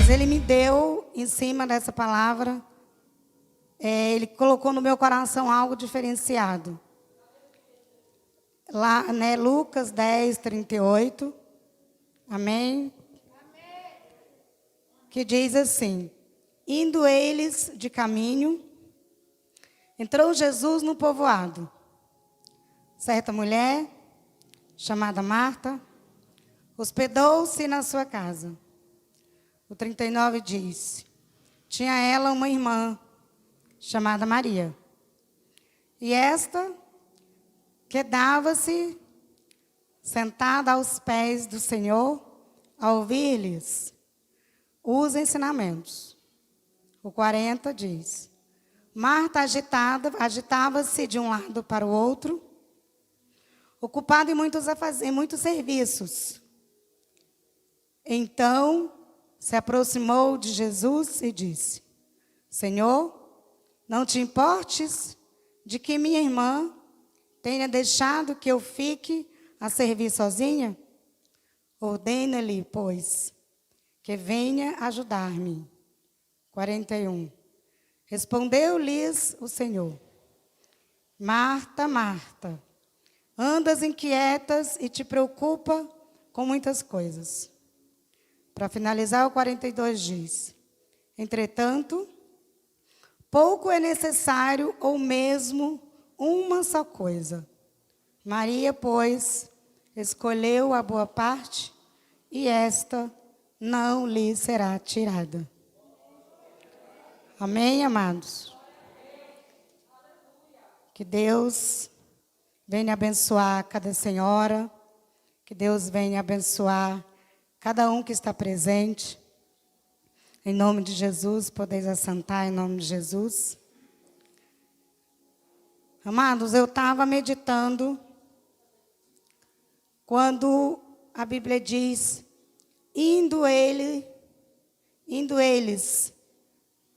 Mas Ele me deu, em cima dessa palavra, Ele colocou no meu coração algo diferenciado. Lá, né, Lucas 10, 38. Amém? Que diz assim: indo eles de caminho, entrou Jesus no povoado. Certa mulher, chamada Marta, hospedou-se na sua casa. O 39 diz: tinha ela uma irmã, chamada Maria. E esta quedava-se sentada aos pés do Senhor, a ouvir-lhes os ensinamentos. O 40 diz: Marta agitava-se de um lado para o outro, ocupada em muitos serviços. Então se aproximou de Jesus e disse: Senhor, não te importes de que minha irmã tenha deixado que eu fique a servir sozinha? Ordena-lhe, pois, que venha ajudar-me. 41. Respondeu-lhes o Senhor: Marta, Marta, andas inquietas e te preocupa com muitas coisas. Para finalizar, o 42 diz: entretanto, pouco é necessário, ou mesmo uma só coisa. Maria, pois, escolheu a boa parte, e esta não lhe será tirada. Amém, amados? Que Deus venha abençoar cada senhora, que Deus venha abençoar cada um que está presente. Em nome de Jesus, podeis assentar em nome de Jesus. Amados, eu estava meditando quando a Bíblia diz: indo eles,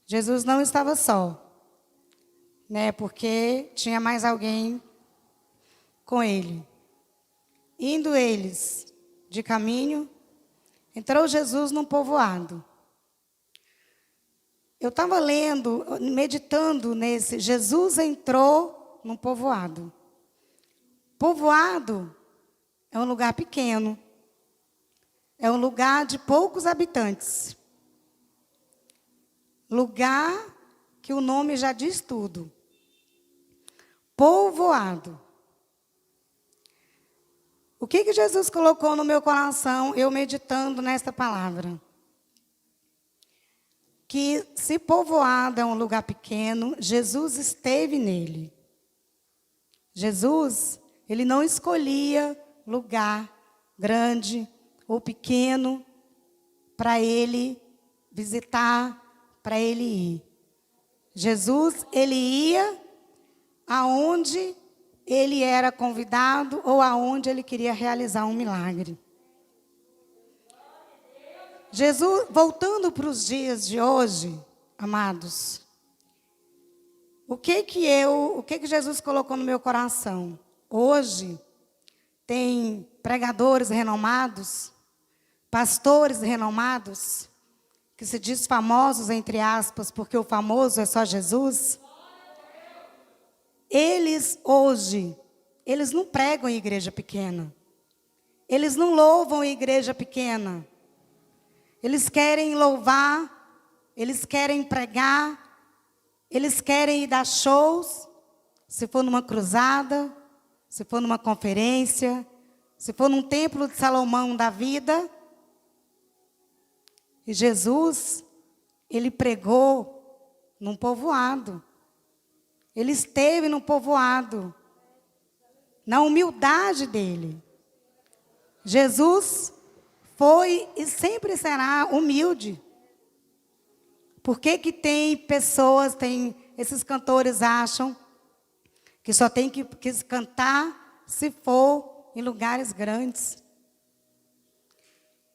Jesus não estava só, né? Porque tinha mais alguém com ele. Indo eles de caminho, entrou Jesus num povoado. Eu estava lendo, meditando nesse. Jesus entrou num povoado. Povoado é um lugar pequeno. É um lugar de poucos habitantes. Lugar que o nome já diz tudo. Povoado. O que Jesus colocou no meu coração, eu meditando nesta palavra? Que se povoado é um lugar pequeno, Jesus esteve nele. Jesus, ele não escolhia lugar grande ou pequeno para ele visitar, para ele ir. Jesus, ele ia aonde ele era convidado ou aonde ele queria realizar um milagre. Jesus, voltando para os dias de hoje, amados, o que Jesus colocou no meu coração? Hoje, tem pregadores renomados, pastores renomados, que se diz famosos, entre aspas, porque o famoso é só Jesus. Eles, hoje, eles não pregam em igreja pequena. Eles não louvam em igreja pequena. Eles querem louvar, eles querem pregar, eles querem ir dar shows, se for numa cruzada, se for numa conferência, se for num templo de Salomão da vida. E Jesus, ele pregou num povoado. Ele esteve num povoado, na humildade dele. Jesus foi e sempre será humilde. Por que tem pessoas, esses cantores acham que só tem que cantar se for em lugares grandes?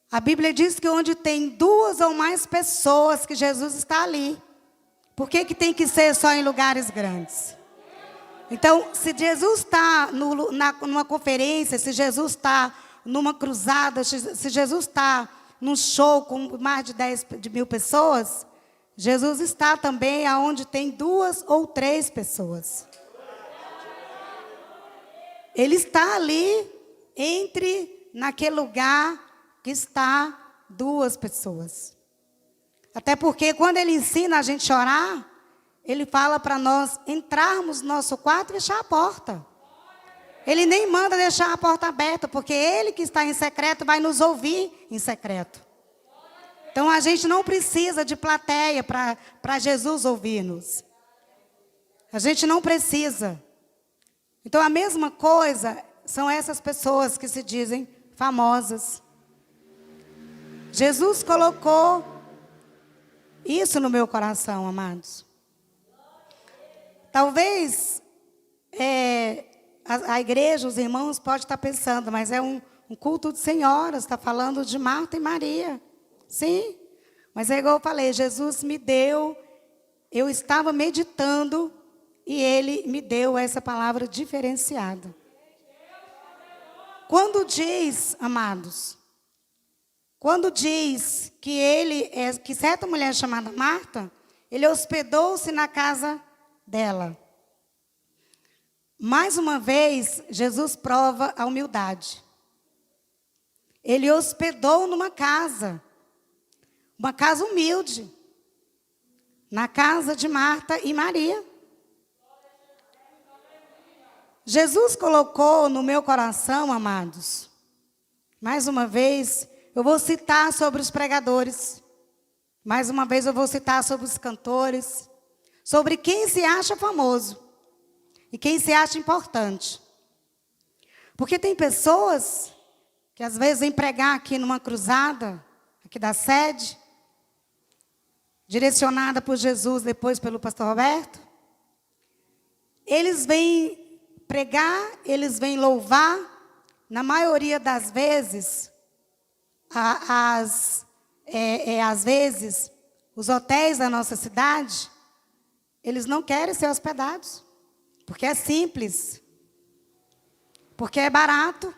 A Bíblia diz que onde tem 2 ou mais pessoas, que Jesus está ali. Por que tem que ser só em lugares grandes? Então, se Jesus está numa conferência, se Jesus está numa cruzada, se Jesus está num show com mais de 10.000 pessoas, Jesus está também aonde tem 2 ou 3 pessoas. Ele está ali, naquele lugar que está 2 pessoas. Até porque quando ele ensina a gente a orar, ele fala para nós entrarmos no nosso quarto e fechar a porta. Ele nem manda deixar a porta aberta, porque ele que está em secreto vai nos ouvir em secreto. Então a gente não precisa de plateia para Jesus ouvir-nos. A gente não precisa. Então a mesma coisa são essas pessoas que se dizem famosas. Jesus colocou isso no meu coração, amados. Talvez a igreja, os irmãos podem estar pensando, mas é um culto de senhoras, está falando de Marta e Maria. Sim, mas é igual eu falei, Jesus me deu, eu estava meditando e Ele me deu essa palavra diferenciada. Quando diz, amados, quando diz que certa mulher chamada Marta, ele hospedou-se na casa dela. Mais uma vez, Jesus prova a humildade. Ele hospedou numa casa. Uma casa humilde. Na casa de Marta e Maria. Jesus colocou no meu coração, amados. Mais uma vez, eu vou citar sobre os pregadores. Mais uma vez, eu vou citar sobre os cantores. Sobre quem se acha famoso. E quem se acha importante. Porque tem pessoas que às vezes vêm pregar aqui numa cruzada, aqui da sede, direcionada por Jesus, depois pelo pastor Roberto. Eles vêm pregar, eles vêm louvar, na maioria das vezes, às vezes, os hotéis da nossa cidade, eles não querem ser hospedados. Porque é simples. Porque é barato.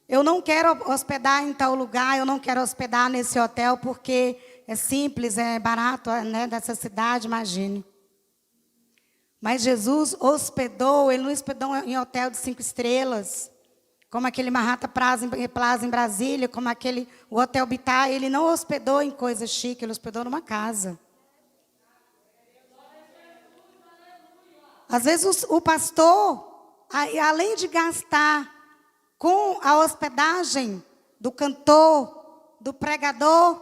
Eu não quero hospedar em tal lugar, eu não quero hospedar nesse hotel porque é simples, é barato, né, dessa cidade, imagine. Mas Jesus hospedou, Ele não hospedou em hotel de 5 estrelas, como aquele Manhattan Plaza em Brasília, como o Hotel Bittar. Ele não hospedou em coisa chique, Ele hospedou numa casa. Às vezes o pastor, além de gastar com a hospedagem do cantor, do pregador,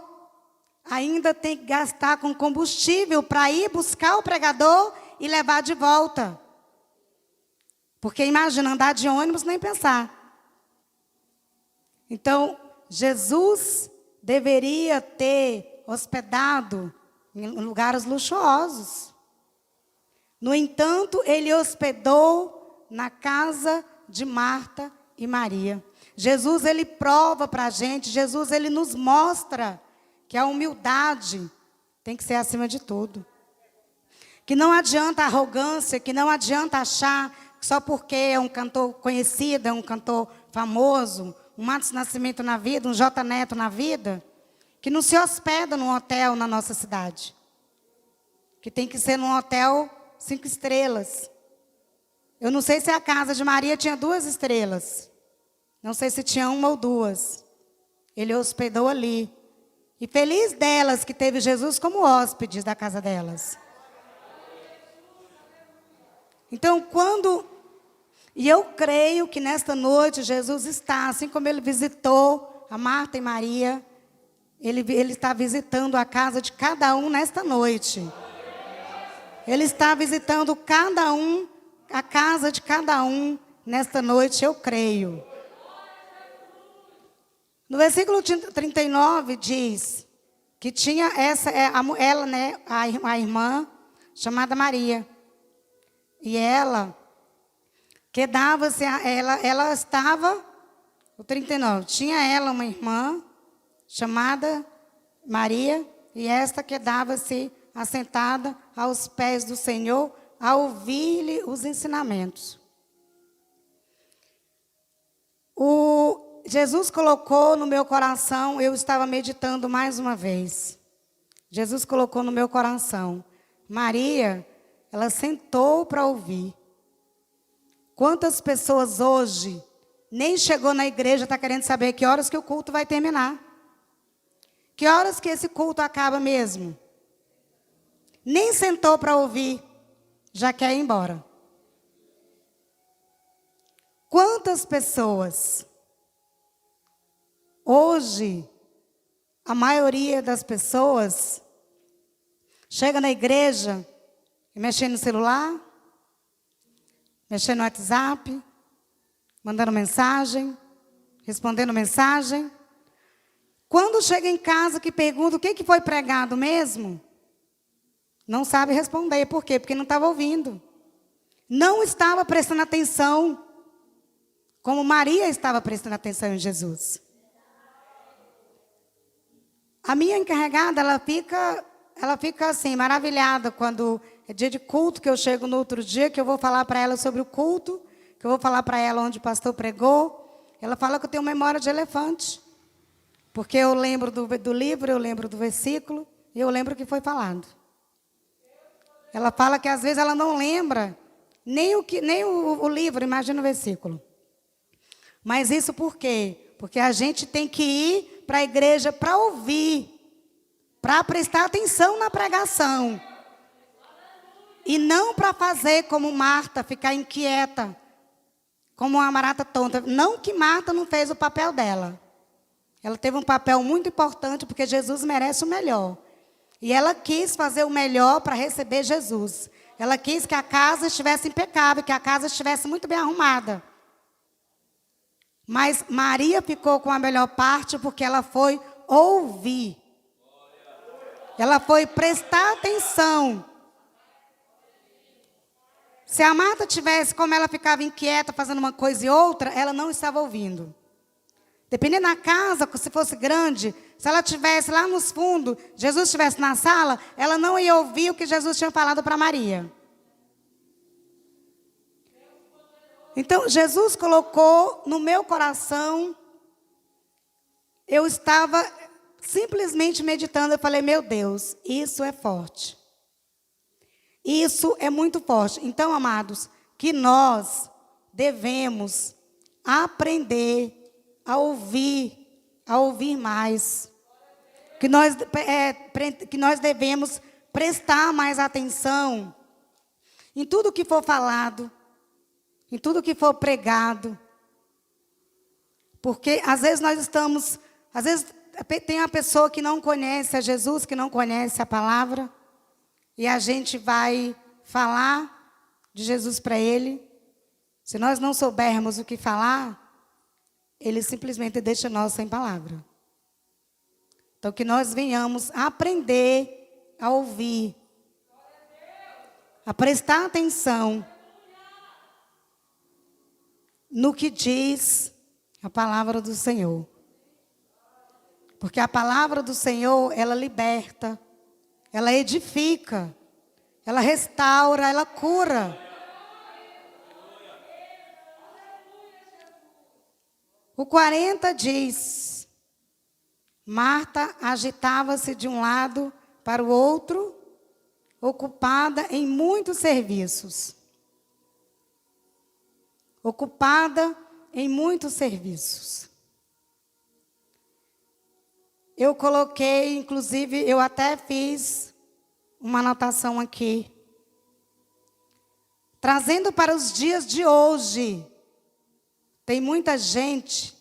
ainda tem que gastar com combustível para ir buscar o pregador e levar de volta. Porque imagina, andar de ônibus, nem pensar. Então, Jesus deveria ter hospedado em lugares luxuosos. No entanto, Ele hospedou na casa de Marta e Maria. Jesus, Ele prova para a gente, Jesus, Ele nos mostra que a humildade tem que ser acima de tudo. Que não adianta a arrogância, que não adianta achar que só porque é um cantor conhecido, é um cantor famoso, um Matos Nascimento na vida, um J Neto na vida, que não se hospeda num hotel na nossa cidade. Que tem que ser num hotel 5 estrelas. Eu não sei se a casa de Maria tinha 2 estrelas. Não sei se tinha 1 ou 2. Ele hospedou ali. E feliz delas que teve Jesus como hóspedes da casa delas. Então, e eu creio que nesta noite Jesus está, assim como Ele visitou a Marta e Maria, Ele está visitando a casa de cada um nesta noite. Ele está visitando cada um, a casa de cada um, nesta noite, eu creio. No versículo 39 diz que tinha ela, né, a irmã chamada Maria. E ela quedava-se, ela estava, o 39, tinha ela uma irmã chamada Maria, e esta quedava-se assentada aos pés do Senhor, a ouvir-lhe os ensinamentos. Jesus colocou no meu coração, eu estava meditando mais uma vez. Jesus colocou no meu coração. Maria, ela sentou para ouvir. Quantas pessoas hoje nem chegou na igreja, está querendo saber que horas que o culto vai terminar? Que horas que esse culto acaba mesmo? Nem sentou para ouvir, já quer ir embora. Quantas pessoas, hoje, a maioria das pessoas, chega na igreja e mexendo no celular, mexendo no WhatsApp, mandando mensagem, respondendo mensagem. Quando chega em casa que pergunta o que foi pregado mesmo, não sabe responder. Por quê? Porque não estava ouvindo. Não estava prestando atenção, como Maria estava prestando atenção em Jesus. A minha encarregada, ela fica assim, maravilhada, quando é dia de culto, que eu chego no outro dia, que eu vou falar para ela sobre o culto, que eu vou falar para ela onde o pastor pregou. Ela fala que eu tenho memória de elefante, porque eu lembro do livro, eu lembro do versículo, e eu lembro o que foi falado. Ela fala que às vezes ela não lembra nem o livro, imagina o versículo. Mas isso por quê? Porque a gente tem que ir para a igreja para ouvir, para prestar atenção na pregação. E não para fazer como Marta, ficar inquieta, como uma barata tonta. Não que Marta não fez o papel dela. Ela teve um papel muito importante, porque Jesus merece o melhor. E ela quis fazer o melhor para receber Jesus. Ela quis que a casa estivesse impecável, que a casa estivesse muito bem arrumada. Mas Maria ficou com a melhor parte, porque ela foi ouvir. Ela foi prestar atenção. Se a Marta tivesse, como ela ficava inquieta, fazendo uma coisa e outra, ela não estava ouvindo. Dependendo da casa, se fosse grande, se ela estivesse lá nos fundos, Jesus estivesse na sala, ela não ia ouvir o que Jesus tinha falado para Maria. Então, Jesus colocou no meu coração, eu estava simplesmente meditando, eu falei, meu Deus, isso é forte. Isso é muito forte. Então, amados, que nós devemos aprender a ouvir mais. Que nós devemos prestar mais atenção em tudo que for falado, em tudo que for pregado. Porque às vezes às vezes tem uma pessoa que não conhece a Jesus, que não conhece a palavra, e a gente vai falar de Jesus para ele. Se nós não soubermos o que falar, ele simplesmente deixa nós sem palavra. Então, que nós venhamos aprender a ouvir, a prestar atenção no que diz a palavra do Senhor. Porque a palavra do Senhor, ela liberta, ela edifica, ela restaura, ela cura. O 40 diz, Marta agitava-se de um lado para o outro, ocupada em muitos serviços. Ocupada em muitos serviços. Eu coloquei, inclusive, eu até fiz uma anotação aqui. Trazendo para os dias de hoje, tem muita gente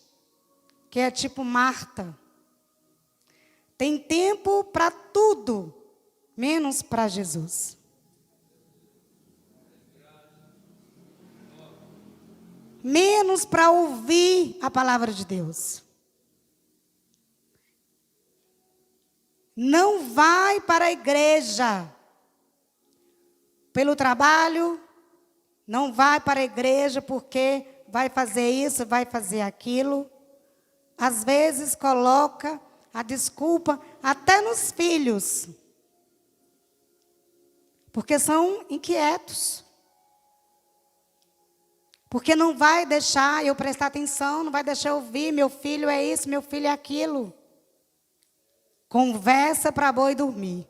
que é tipo Marta. Tem tempo para tudo, menos para Jesus. Menos para ouvir a palavra de Deus. Não vai para a igreja pelo trabalho, não vai para a igreja porque vai fazer isso, vai fazer aquilo. Às vezes coloca a desculpa até nos filhos, porque são inquietos. Porque não vai deixar eu prestar atenção, não vai deixar eu ouvir, meu filho é isso, meu filho é aquilo. Conversa para boi dormir.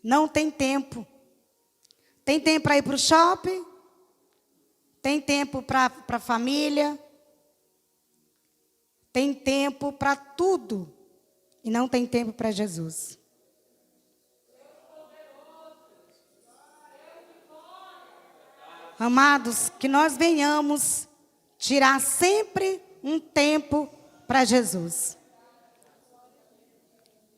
Não tem tempo. Tem tempo para ir para o shopping, tem tempo para a família, tem tempo para tudo. E não tem tempo para Jesus. Amados, que nós venhamos tirar sempre um tempo para Jesus.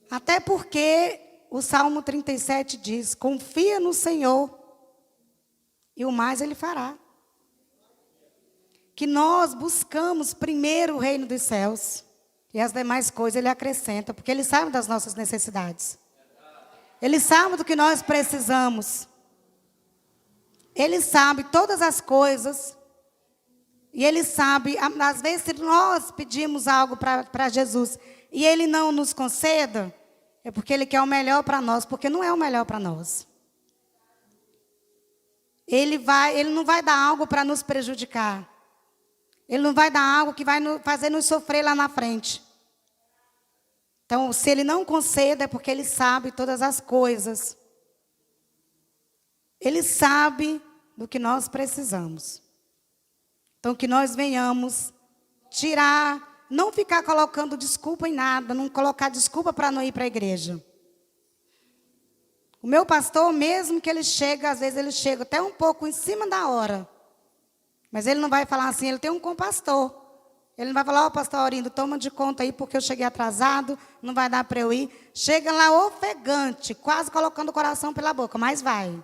Até porque o Salmo 37 diz: confia no Senhor e o mais Ele fará. Que nós buscamos primeiro o reino dos céus e as demais coisas Ele acrescenta, porque Ele sabe das nossas necessidades. Ele sabe do que nós precisamos. Ele sabe todas as coisas. E Ele sabe, às vezes, se nós pedimos algo para Jesus e Ele não nos conceda, é porque Ele quer o melhor para nós, porque não é o melhor para nós. Ele não vai dar algo para nos prejudicar. Ele não vai dar algo que vai fazer nos sofrer lá na frente. Então, se Ele não conceda, é porque Ele sabe todas as coisas. Ele sabe do que nós precisamos. Então, que nós venhamos tirar, não ficar colocando desculpa em nada, não colocar desculpa para não ir para a igreja. O meu pastor, mesmo que ele chega, às vezes ele chega até um pouco em cima da hora. Mas ele não vai falar assim, ele tem um compastor. Ele não vai falar, ó, pastor Aurindo, toma de conta aí porque eu cheguei atrasado, não vai dar para eu ir. Chega lá ofegante, quase colocando o coração pela boca, mas vai.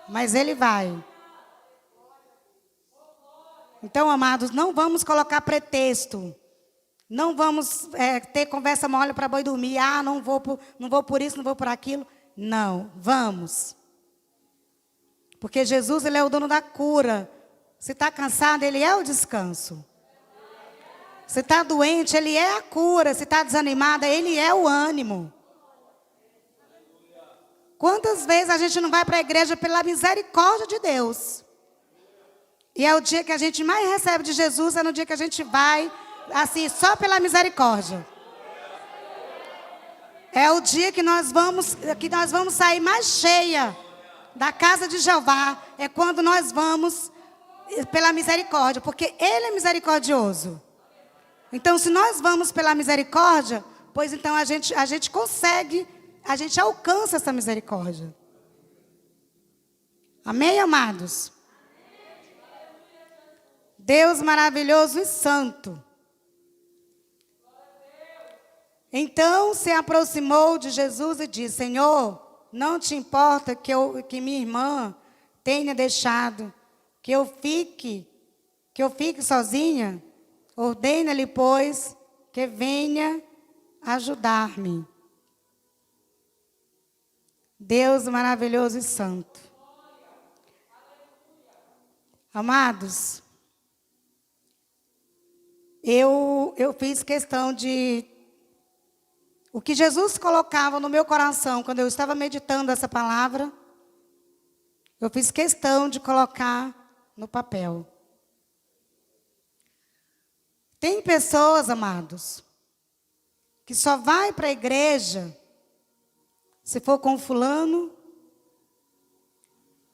Mas ele vai. Então, amados, não vamos colocar pretexto. Não vamos ter conversa mole para boi dormir. Ah, não vou por isso, não vou por aquilo. Não, vamos. Porque Jesus, Ele é o dono da cura. Se está cansado, Ele é o descanso. Se está doente, Ele é a cura. Se está desanimada, Ele é o ânimo. Quantas vezes a gente não vai para a igreja pela misericórdia de Deus? E é o dia que a gente mais recebe de Jesus, é no dia que a gente vai, assim, só pela misericórdia. É o dia que nós vamos sair mais cheia da casa de Jeová. É quando nós vamos pela misericórdia, porque Ele é misericordioso. Então, se nós vamos pela misericórdia, pois então a gente consegue, a gente alcança essa misericórdia. Amém, amados? Deus maravilhoso e santo. Então se aproximou de Jesus e disse: Senhor, não te importa que minha irmã tenha deixado que eu fique sozinha? Ordena-lhe, pois, que venha ajudar-me. Deus maravilhoso e santo. Amados, eu fiz questão de... O que Jesus colocava no meu coração quando eu estava meditando essa palavra, eu fiz questão de colocar no papel. Tem pessoas, amados, que só vai para a igreja se for com fulano,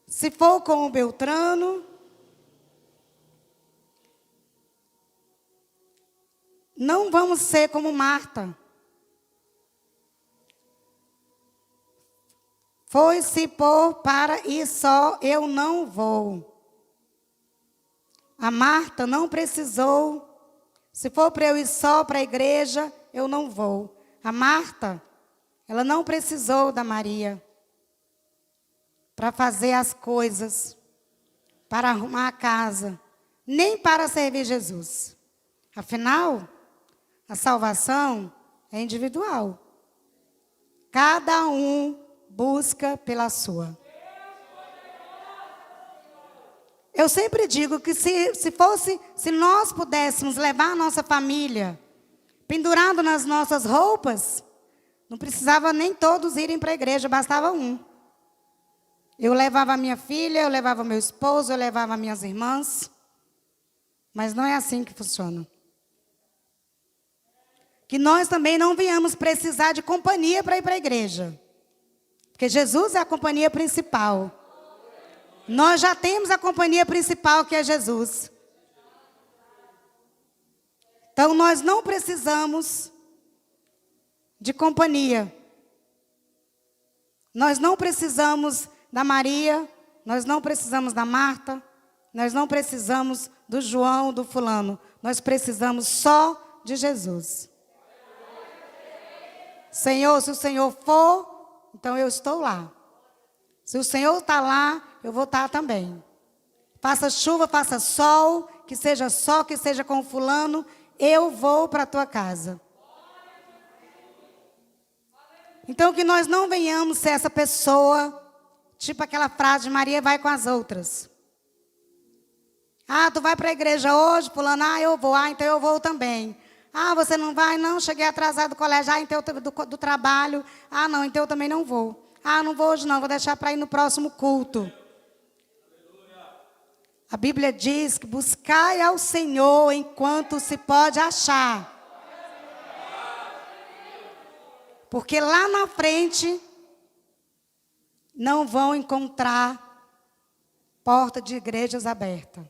se for com o Beltrano. Não vamos ser como Marta. Foi-se pôr para ir só, eu não vou. A Marta não precisou. Se for para eu ir só para a igreja, eu não vou. A Marta, ela não precisou da Maria para fazer as coisas, para arrumar a casa, nem para servir Jesus. Afinal, a salvação é individual. Cada um busca pela sua. Eu sempre digo que se nós pudéssemos levar a nossa família pendurado nas nossas roupas, não precisava nem todos irem para a igreja, bastava um. Eu levava a minha filha, eu levava meu esposo, eu levava minhas irmãs. Mas não é assim que funciona. Que nós também não venhamos precisar de companhia para ir para a igreja. Porque Jesus é a companhia principal. Nós já temos a companhia principal, que é Jesus. Então, nós não precisamos de companhia. Nós não precisamos da Maria, nós não precisamos da Marta, nós não precisamos do João, do fulano. Nós precisamos só de Jesus. Senhor, se o Senhor for, então eu estou lá. Se o Senhor está lá, eu vou estar também. Faça chuva, faça sol, que seja com o fulano, eu vou para a tua casa. Então, que nós não venhamos ser essa pessoa, tipo aquela frase de Maria vai com as outras. Ah, tu vai para a igreja hoje, fulano? Ah, eu vou. Ah, então eu vou também. Ah, você não vai? Não, cheguei atrasado do colégio. Ah, então do trabalho. Ah, não, então eu também não vou. Ah, não vou hoje não, vou deixar para ir no próximo culto. A Bíblia diz que buscai ao Senhor enquanto se pode achar. Porque lá na frente não vão encontrar porta de igrejas aberta.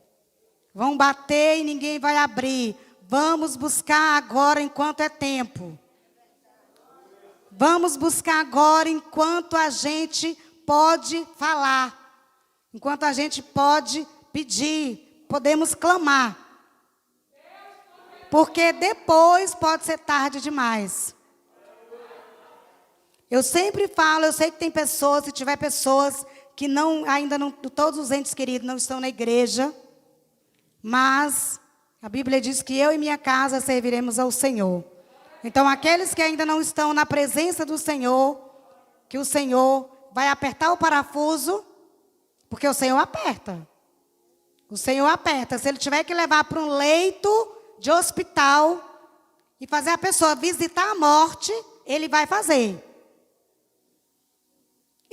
Vão bater e ninguém vai abrir. Vamos buscar agora enquanto é tempo. Vamos buscar agora enquanto a gente pode falar. Enquanto a gente pode pedir. Podemos clamar. Porque depois pode ser tarde demais. Eu sempre falo, eu sei que tem pessoas, se tiver pessoas que ainda não, todos os entes queridos não estão na igreja, mas a Bíblia diz que eu e minha casa serviremos ao Senhor. Então, aqueles que ainda não estão na presença do Senhor, que o Senhor vai apertar o parafuso, porque o Senhor aperta. O Senhor aperta. Se Ele tiver que levar para um leito de hospital e fazer a pessoa visitar a morte, Ele vai fazer.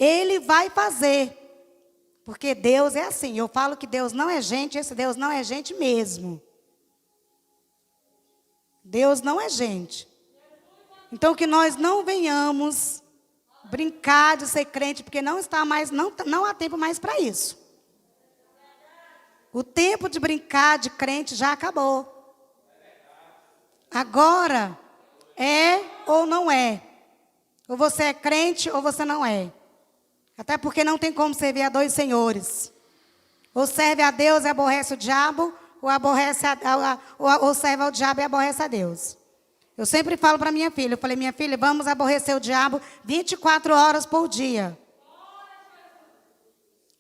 Ele vai fazer. Porque Deus é assim. Eu falo que Deus não é gente, esse Deus não é gente mesmo. Deus não é gente. Então que nós não venhamos brincar de ser crente, porque não há tempo mais para isso. O tempo de brincar de crente já acabou. Agora é ou não é. Ou você é crente ou você não é. Até porque não tem como servir a dois senhores. Ou serve a Deus e aborrece o diabo, ou serve ao diabo e aborrece a Deus. Eu sempre falo para minha filha, eu falei, minha filha, vamos aborrecer o diabo 24 horas por dia.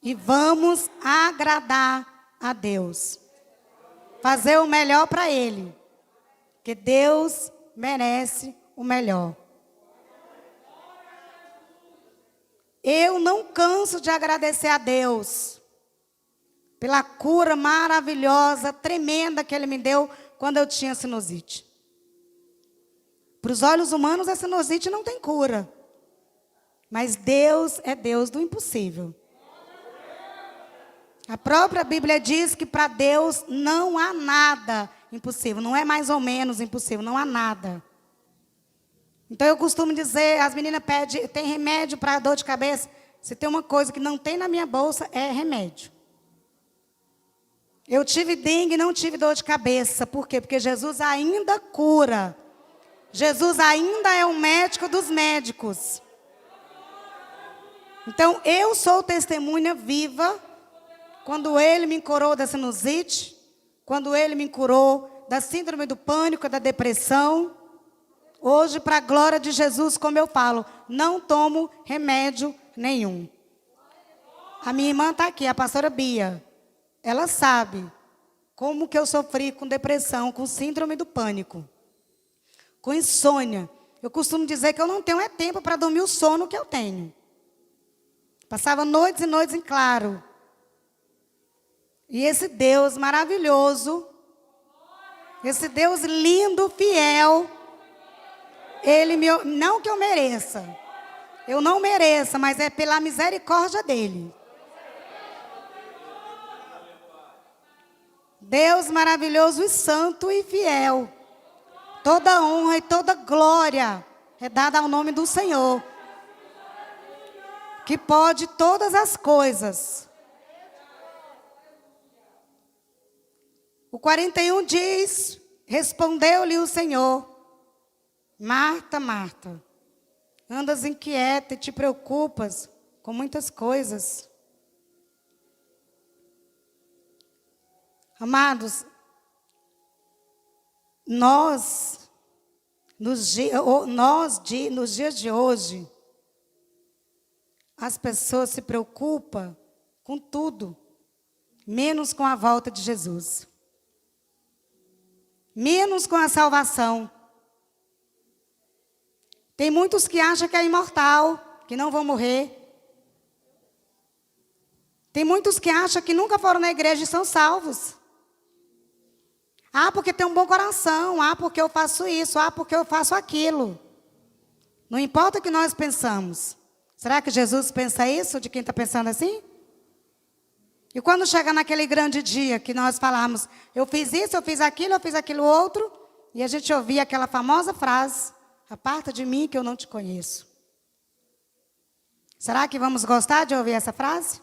E vamos agradar a Deus. Fazer o melhor para Ele. Porque Deus merece o melhor. Eu não canso de agradecer a Deus pela cura maravilhosa, tremenda que Ele me deu quando eu tinha sinusite. Para os olhos humanos, a sinusite não tem cura. Mas Deus é Deus do impossível. A própria Bíblia diz que para Deus não há nada impossível. Não é mais ou menos impossível, não há nada. Então eu costumo dizer, as meninas pedem, tem remédio para dor de cabeça? Se tem uma coisa que não tem na minha bolsa, é remédio. Eu tive dengue e não tive dor de cabeça. Por quê? Porque Jesus ainda cura. Jesus ainda é o médico dos médicos. Então eu sou testemunha viva. Quando Ele me curou da sinusite, quando Ele me curou da síndrome do pânico, da depressão. Hoje, para a glória de Jesus, como eu falo, não tomo remédio nenhum. A minha irmã está aqui, a pastora Bia. Ela sabe como que eu sofri com depressão, com síndrome do pânico, com insônia. Eu costumo dizer que eu não tenho tempo para dormir o sono que eu tenho. Passava noites e noites em claro. E esse Deus maravilhoso, esse Deus lindo, fiel, não que eu mereça. Eu não mereça, mas é pela misericórdia dEle. Deus maravilhoso e santo e fiel. Toda honra e toda glória é dada ao nome do Senhor, que pode todas as coisas. O 41 diz: respondeu-lhe o Senhor: Marta, Marta, andas inquieta e te preocupas com muitas coisas. Amados, nos dias de hoje, as pessoas se preocupam com tudo, menos com a volta de Jesus. Menos com a salvação. Tem muitos que acham que é imortal, que não vão morrer. Tem muitos que acham que nunca foram na igreja e são salvos. Ah, porque tem um bom coração. Ah, porque eu faço isso. Ah, porque eu faço aquilo. Não importa o que nós pensamos. Será que Jesus pensa isso de quem está pensando assim? E quando chega naquele grande dia que nós falamos, eu fiz isso, eu fiz aquilo outro, e a gente ouvia aquela famosa frase: aparta de mim que eu não te conheço. Será que vamos gostar de ouvir essa frase?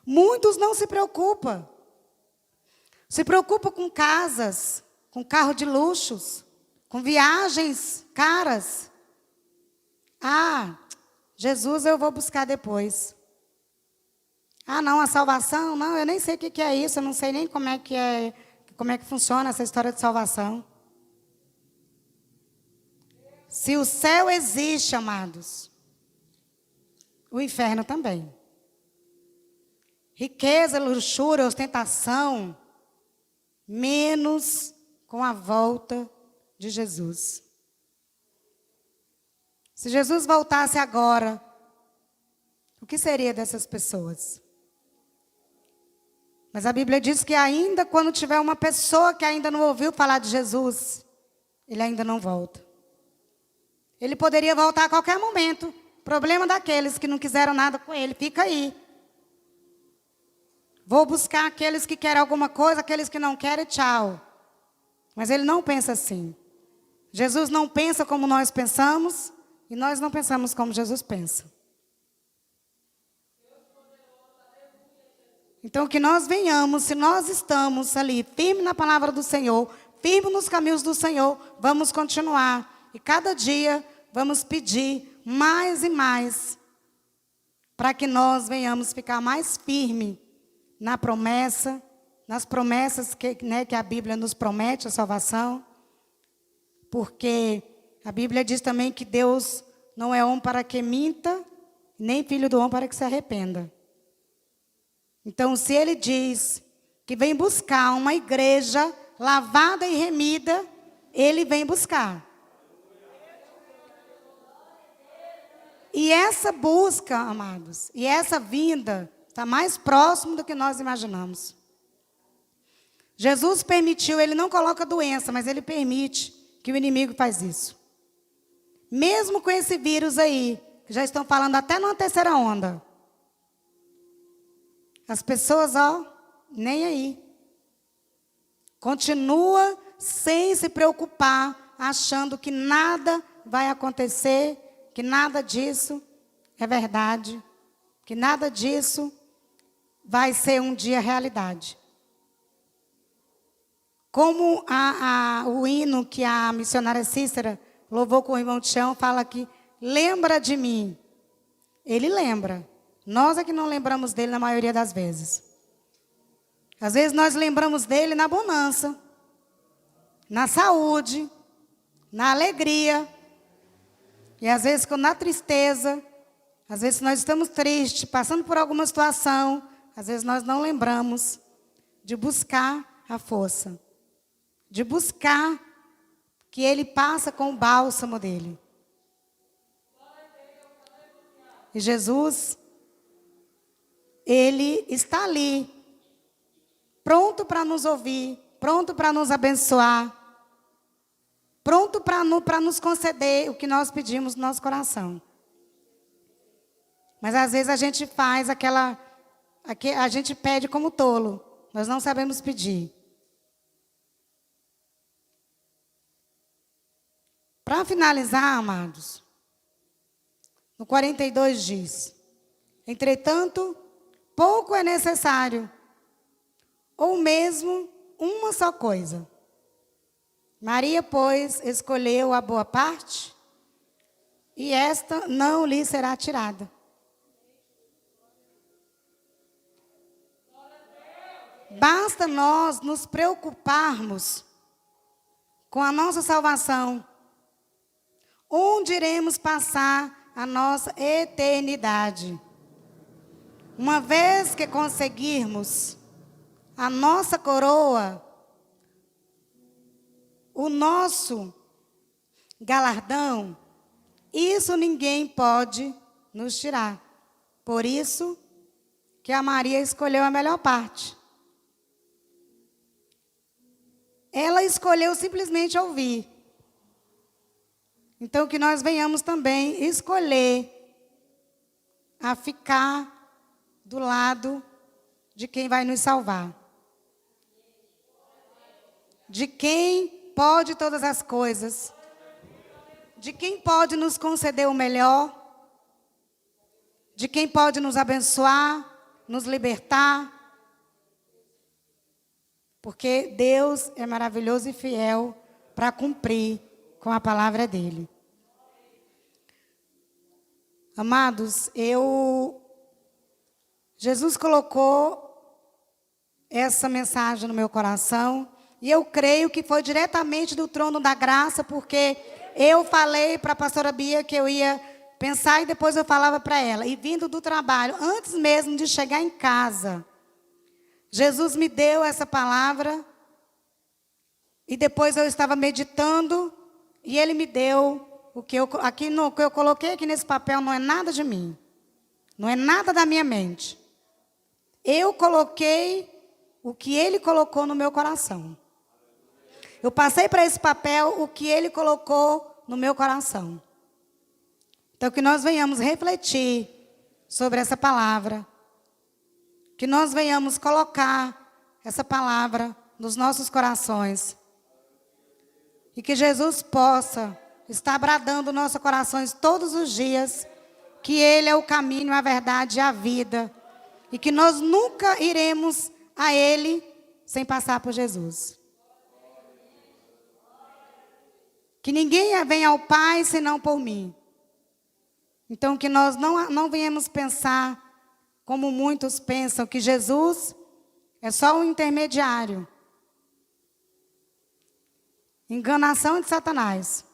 Muitos não se preocupam. Se preocupam com casas, com carro de luxos, com viagens caras. Ah, Jesus eu vou buscar depois. Ah, não, a salvação, não, eu nem sei o que é isso, eu não sei nem como é que funciona essa história de salvação. Se o céu existe, amados, o inferno também. Riqueza, luxúria, ostentação, menos com a volta de Jesus. Se Jesus voltasse agora, o que seria dessas pessoas? Mas a Bíblia diz que ainda quando tiver uma pessoa que ainda não ouviu falar de Jesus, ele ainda não volta. Ele poderia voltar a qualquer momento. O problema daqueles que não quiseram nada com ele, fica aí. Vou buscar aqueles que querem alguma coisa, aqueles que não querem, tchau. Mas ele não pensa assim. Jesus não pensa como nós pensamos, e nós não pensamos como Jesus pensa. Então, que nós venhamos, se nós estamos ali, firme na palavra do Senhor, firme nos caminhos do Senhor, vamos continuar. E cada dia vamos pedir mais e mais, para que nós venhamos ficar mais firme na promessa, nas promessas que a Bíblia nos promete, a salvação. Porque a Bíblia diz também que Deus não é homem para que minta, nem filho do homem para que se arrependa. Então, se ele diz que vem buscar uma igreja lavada e remida, ele vem buscar. E essa busca, amados, e essa vinda está mais próximo do que nós imaginamos. Jesus permitiu, ele não coloca doença, mas ele permite que o inimigo faz isso. Mesmo com esse vírus aí, que já estão falando até numa terceira onda. As pessoas, nem aí. Continua sem se preocupar, achando que nada vai acontecer, que nada disso é verdade, que nada disso vai ser um dia realidade. Como o hino que a missionária Cícera louvou com o irmão Tião, fala que lembra de mim. Ele lembra. Nós é que não lembramos dele na maioria das vezes. Às vezes nós lembramos dele na bonança, na saúde, na alegria. E às vezes na tristeza, às vezes nós estamos tristes, passando por alguma situação, às vezes nós não lembramos de buscar a força. De buscar que ele passa com o bálsamo dele. E Jesus, ele está ali, pronto para nos ouvir, pronto para nos abençoar, pronto para nos conceder o que nós pedimos no nosso coração. Mas às vezes a gente faz Aqui a gente pede como tolo, nós não sabemos pedir. Para finalizar, amados, no 42 diz: entretanto, pouco é necessário, ou mesmo uma só coisa. Maria, pois, escolheu a boa parte, e esta não lhe será tirada. Basta nós nos preocuparmos com a nossa salvação, onde iremos passar a nossa eternidade. Uma vez que conseguirmos a nossa coroa, o nosso galardão, isso ninguém pode nos tirar. Por isso que a Maria escolheu a melhor parte. Ela escolheu simplesmente ouvir. Então, que nós venhamos também escolher a ficar do lado de quem vai nos salvar. De quem pode todas as coisas. De quem pode nos conceder o melhor. De quem pode nos abençoar, nos libertar. Porque Deus é maravilhoso e fiel para cumprir com a palavra dele. Amados, Jesus colocou essa mensagem no meu coração e eu creio que foi diretamente do trono da graça, porque eu falei para a pastora Bia que eu ia pensar e depois eu falava para ela. E vindo do trabalho, antes mesmo de chegar em casa, Jesus me deu essa palavra e depois eu estava meditando e ele me deu o que eu coloquei aqui nesse papel. Não é nada de mim, não é nada da minha mente. Eu coloquei o que ele colocou no meu coração. Eu passei para esse papel o que ele colocou no meu coração. Então que nós venhamos refletir sobre essa palavra. Que nós venhamos colocar essa palavra nos nossos corações. E que Jesus possa estar bradando nossos corações todos os dias. Que Ele é o caminho, a verdade e a vida. E que nós nunca iremos a Ele sem passar por Jesus. Que ninguém venha ao Pai senão por mim. Então que nós não venhamos pensar como muitos pensam, que Jesus é só um intermediário. Enganação de Satanás.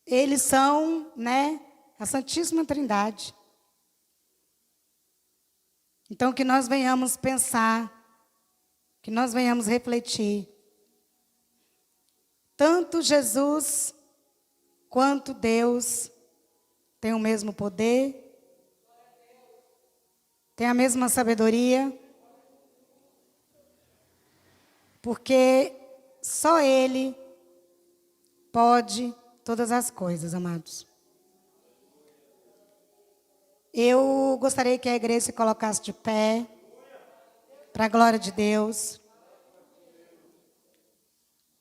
Eles são, a Santíssima Trindade. Então que nós venhamos pensar, que nós venhamos refletir. Tanto Jesus quanto Deus têm o mesmo poder, tem a mesma sabedoria, porque só Ele pode todas as coisas, amados. Eu gostaria que a igreja se colocasse de pé, para a glória de Deus.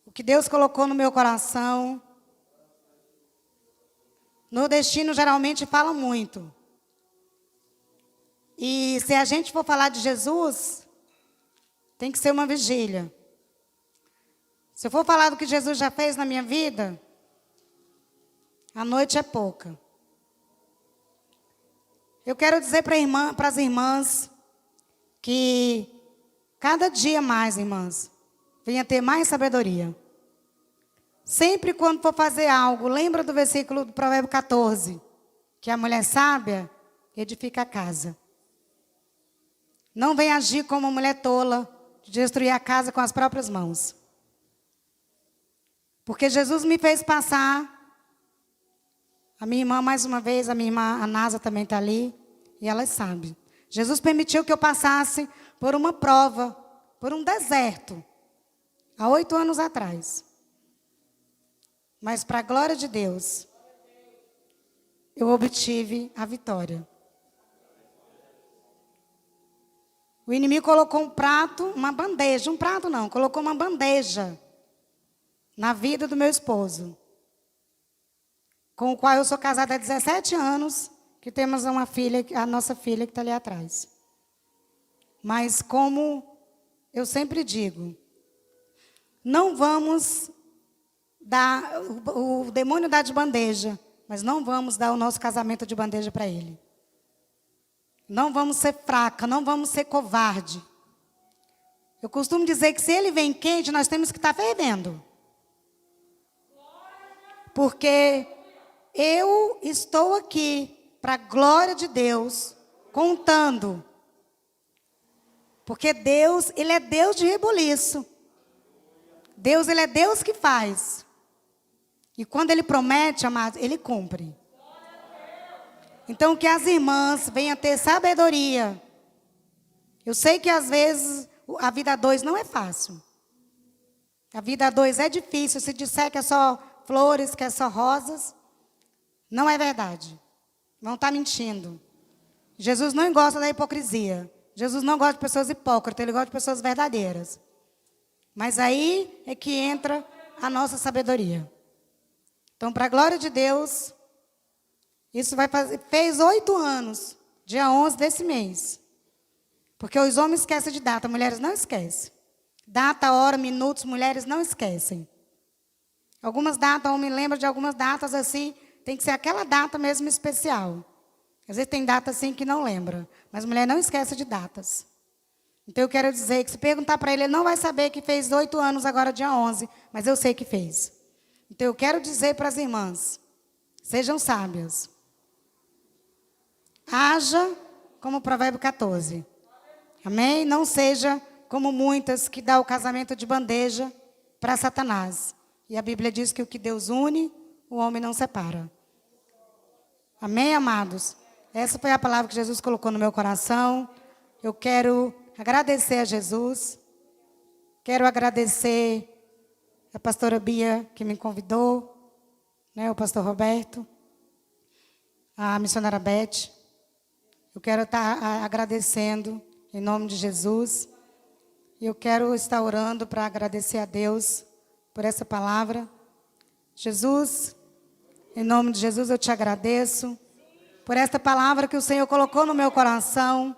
O que Deus colocou no meu coração, nordestino geralmente fala muito. E se a gente for falar de Jesus, tem que ser uma vigília. Se eu for falar do que Jesus já fez na minha vida, a noite é pouca. Eu quero dizer para as irmãs que cada dia mais, irmãs, venha ter mais sabedoria. Sempre quando for fazer algo, lembra do versículo do Provérbio 14, que a mulher sábia edifica a casa. Não vem agir como uma mulher tola, de destruir a casa com as próprias mãos. Porque Jesus me fez passar, a minha irmã, mais uma vez, a minha irmã, a Nasa também está ali, e elas sabem. Jesus permitiu que eu passasse por uma prova, por um deserto, há 8 anos atrás. Mas para a glória de Deus, eu obtive a vitória. O inimigo colocou um prato, uma bandeja, um prato não, colocou uma bandeja na vida do meu esposo, com o qual eu sou casada há 17 anos, que temos uma filha, a nossa filha que está ali atrás. Mas como eu sempre digo, não vamos dar, o demônio dá de bandeja, mas não vamos dar o nosso casamento de bandeja para ele. Não vamos ser fraca, não vamos ser covarde. Eu costumo dizer que se ele vem quente, nós temos que estar fervendo. Porque eu estou aqui para a glória de Deus, contando. Porque Deus, Ele é Deus de rebuliço. Deus, Ele é Deus que faz. E quando Ele promete, amados, Ele cumpre. Então, que as irmãs venham ter sabedoria. Eu sei que às vezes a vida a dois não é fácil. A vida a dois é difícil. Se disser que é só flores, que é só rosas, não é verdade. Vão estar mentindo. Jesus não gosta da hipocrisia. Jesus não gosta de pessoas hipócritas, Ele gosta de pessoas verdadeiras. Mas aí é que entra a nossa sabedoria. Então, para a glória de Deus, isso vai fazer, fez 8 anos, dia 11 desse mês. Porque os homens esquecem de data, mulheres não esquecem. Data, hora, minutos, mulheres não esquecem. Algumas datas, eu me lembro de algumas datas assim, tem que ser aquela data mesmo especial. Às vezes tem data assim que não lembra, mas mulher não esquece de datas. Então eu quero dizer que se perguntar para ele, ele não vai saber que fez 8 anos agora dia 11, mas eu sei que fez. Então eu quero dizer para as irmãs, sejam sábias. Haja como o Provérbio 14. Amém? Não seja como muitas que dão o casamento de bandeja para Satanás. E a Bíblia diz que o que Deus une, o homem não separa. Amém, amados? Essa foi a palavra que Jesus colocou no meu coração. Eu quero agradecer a Jesus. Quero agradecer a pastora Bia, que me convidou, né, o pastor Roberto, a missionária Beth. Eu quero estar agradecendo em nome de Jesus. E eu quero estar orando para agradecer a Deus por essa palavra. Jesus, em nome de Jesus, eu te agradeço por esta palavra que o Senhor colocou no meu coração.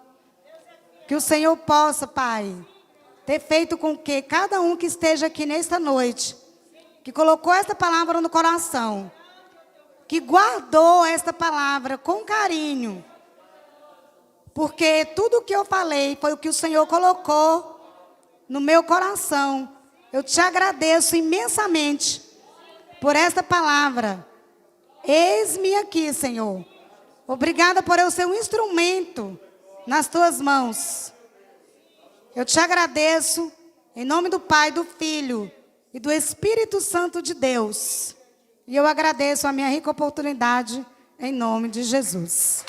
Que o Senhor possa, Pai, ter feito com que cada um que esteja aqui nesta noite, que colocou esta palavra no coração, que guardou esta palavra com carinho, porque tudo o que eu falei foi o que o Senhor colocou no meu coração. Eu te agradeço imensamente por esta palavra. Eis-me aqui, Senhor. Obrigada por eu ser um instrumento nas tuas mãos. Eu te agradeço em nome do Pai, do Filho e do Espírito Santo de Deus. E eu agradeço a minha rica oportunidade em nome de Jesus.